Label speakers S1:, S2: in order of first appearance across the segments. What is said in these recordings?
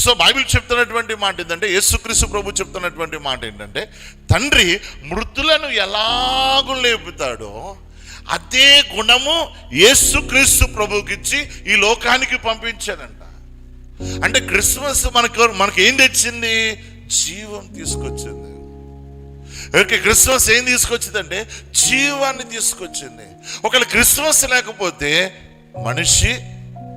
S1: So Bible చెప్తున్నటువంటి మాట ఏంటంటే, యేసుక్రీస్తు ప్రభు చెప్తున్నటువంటి మాట ఏంటంటే, తండ్రి మృతులను ఎలాగూ లేపుతాడో అదే గుణము యేసుక్రీస్తు ప్రభుకిచ్చి ఈ లోకానికి పంపించాడంట. అంటే క్రిస్మస్ మనకి ఏం తెచ్చింది? జీవం తీసుకొచ్చింది. ఓకే, క్రిస్మస్ ఏం తీసుకొచ్చిందంటే జీవాన్ని తీసుకొచ్చింది. ఒకవేళ క్రిస్మస్ లేకపోతే మనిషి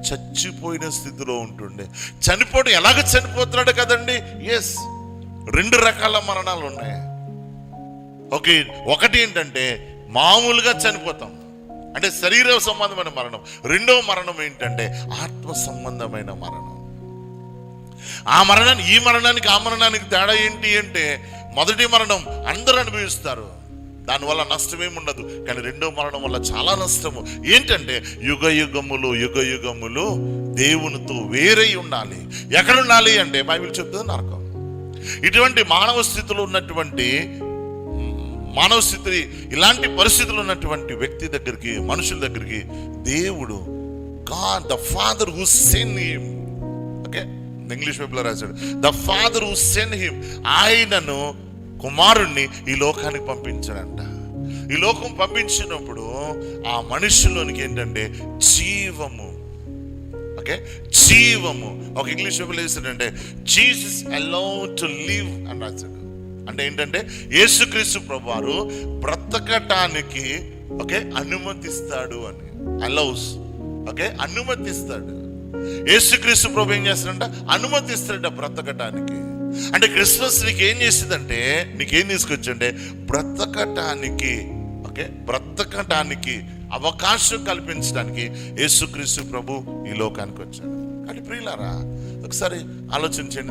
S1: చచ్చిపోయిన స్థితిలో ఉంటుండే. చనిపోవడం ఎలాగ చనిపోతున్నాడు కదండి. ఎస్, 2 రకాల మరణాలు ఉన్నాయి. ఓకే, ఒకటి ఏంటంటే మామూలుగా చనిపోతాం, అంటే శరీర సంబంధమైన మరణం. రెండో మరణం ఏంటంటే ఆత్మ సంబంధమైన మరణం. ఆ మరణానికి తేడా ఏంటి అంటే, మొదటి మరణం అందరూ అనుభవిస్తారు, దానివల్ల నష్టమేమి ఉండదు. కానీ రెండో మరణం వల్ల చాలా నష్టము. ఏంటంటే యుగ యుగములు దేవునితో వేరై ఉండాలి. ఎక్కడ ఉండాలి అంటే బైబిల్ చెప్తుంది నరకం. ఇటువంటి మానవ స్థితిలో ఉన్నటువంటి ఇలాంటి పరిస్థితులు ఉన్నటువంటి వ్యక్తి దగ్గరికి, మనుషుల దగ్గరికి దేవుడు, God the father who send him, okay, English బైబిల్లో రాశాడు, the father who send him, ఆయనను కుమారుణ్ణి ఈ లోకానికి పంపించాడంట. ఈ లోకం పంపించినప్పుడు ఆ మనుషుల్లోనికి ఏంటంటే జీవము, ఓకే, జీవము. ఒక ఇంగ్లీష్ బైబిల్ వేసాడంటే జీసస్ అలౌడ్ టు లివ్ అని రాశాడు. అంటే ఏంటంటే యేసుక్రీస్తు ప్రభువారు బ్రతకటానికి, ఓకే, అనుమతిస్తాడు అని. అలౌస్, ఓకే, అనుమతిస్తాడు. యేసుక్రీస్తు ప్రభు ఏం చేస్తాడంట? అనుమతిస్తాడంట బ్రతకటానికి. అంటే క్రిస్మస్ నీకేం చేసిందంటే, నీకేం తీసుకొచ్చంటే బ్రతకటానికి, ఓకే, బ్రతకటానికి అవకాశం కల్పించడానికి యేసుక్రీస్తు ప్రభు ఈ లోకానికి వచ్చాడు. కానీ ప్రియులారా, ఒకసారి ఆలోచించండి.